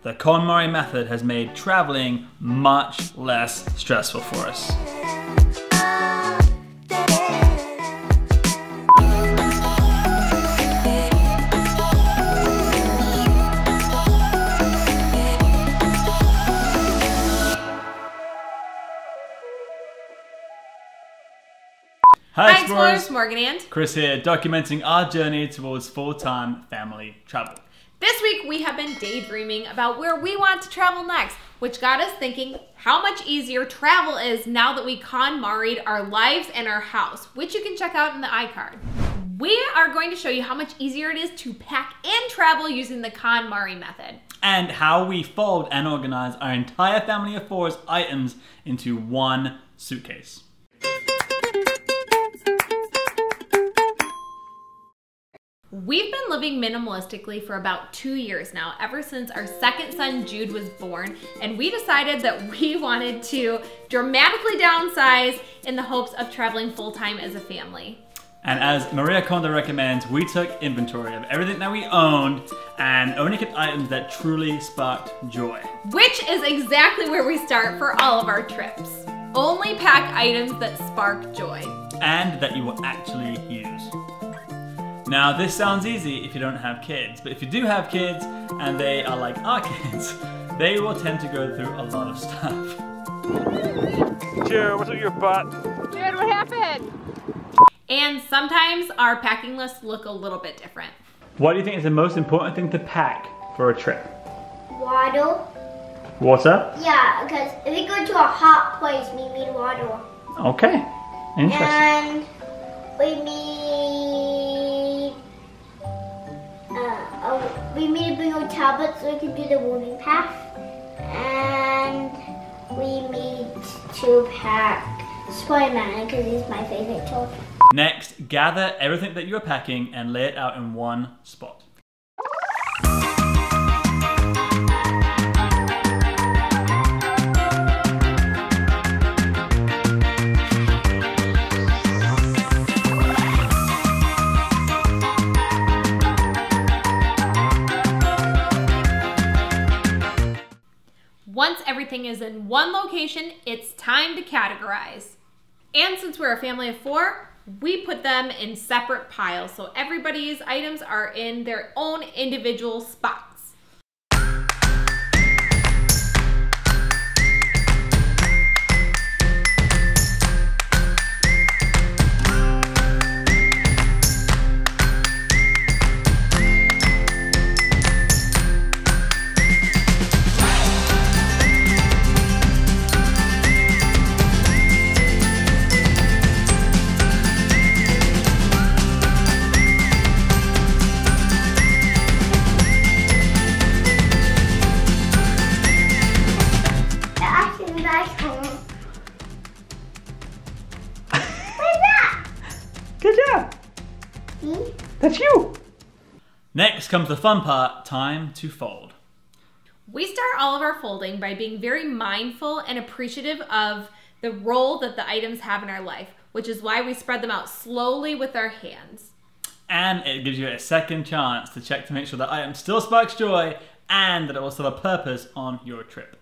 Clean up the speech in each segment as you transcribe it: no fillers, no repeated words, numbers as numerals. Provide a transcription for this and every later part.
the KonMari method has made traveling much less stressful for us. Hi Explorers, Morgan and Chris here, documenting our journey towards full-time family travel. This week we have been daydreaming about where we want to travel next, which got us thinking how much easier travel is now that we KonMari'd our lives and our house, which you can check out in the iCard. We are going to show you how much easier it is to pack and travel using the KonMari method. And how we fold and organize our entire family of four's items into one suitcase. We've been living minimalistically for about 2 years now, ever since our second son Jude was born, and we decided that we wanted to dramatically downsize in the hopes of traveling full-time as a family. And as Maria Kondo recommends, we took inventory of everything that we owned and only kept items that truly sparked joy. Which is exactly where we start for all of our trips. Only pack items that spark joy. And that you will actually use. Now this sounds easy if you don't have kids, but if you do have kids and they are like our kids, they will tend to go through a lot of stuff. Jared, what's with your butt? Jared, what happened? And sometimes our packing lists look a little bit different. What do you think is the most important thing to pack for a trip? Water. Water? Yeah, because if we go to a hot place, we need water. Okay, interesting. And we need to bring our tablets so we can do the warming path. And we need to pack Spider-Man because he's my favorite toy. Next, gather everything that you are packing and lay it out in one spot. Once everything is in one location, it's time to categorize. And since we're a family of 4, we put them in separate piles, so everybody's items are in their own individual spots. Good job! That's you! Next comes the fun part, time to fold. We start all of our folding by being very mindful and appreciative of the role that the items have in our life, which is why we spread them out slowly with our hands. And it gives you a second chance to check to make sure that item still sparks joy and that it will serve a purpose on your trip.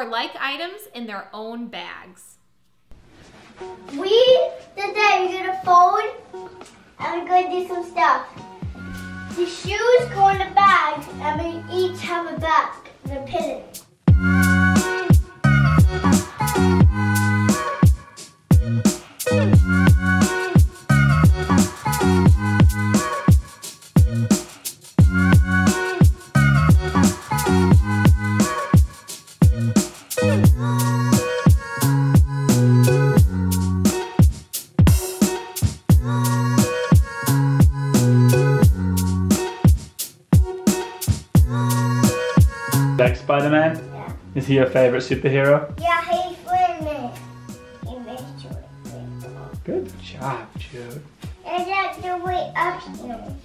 store like items in their own bags. Today we're gonna fold and we're gonna do some stuff. The shoes go in the bags and we each have a bag and a pillow. Like Spider-Man? Yeah. Is he your favorite superhero? Yeah, he's winning. He made sure. Good job, Jude. And that's the way up here.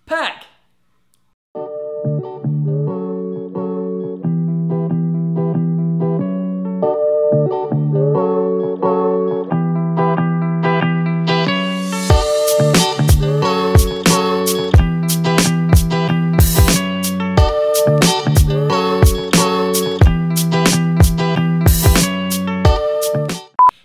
Pack!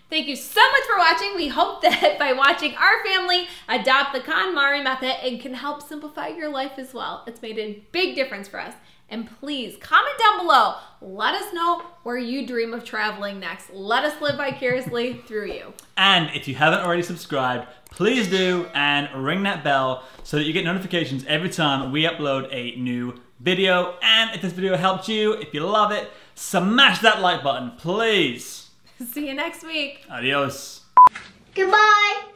Thank you so much for watching. We hope that by watching our family adopt the KonMari method, it can help simplify your life as well. It's made a big difference for us. And please comment down below. Let us know where you dream of traveling next. Let us live vicariously through you. And if you haven't already subscribed, please do and ring that bell so that you get notifications every time we upload a new video. And if this video helped you, if you love it, smash that like button, please. See you next week. Adios. Goodbye.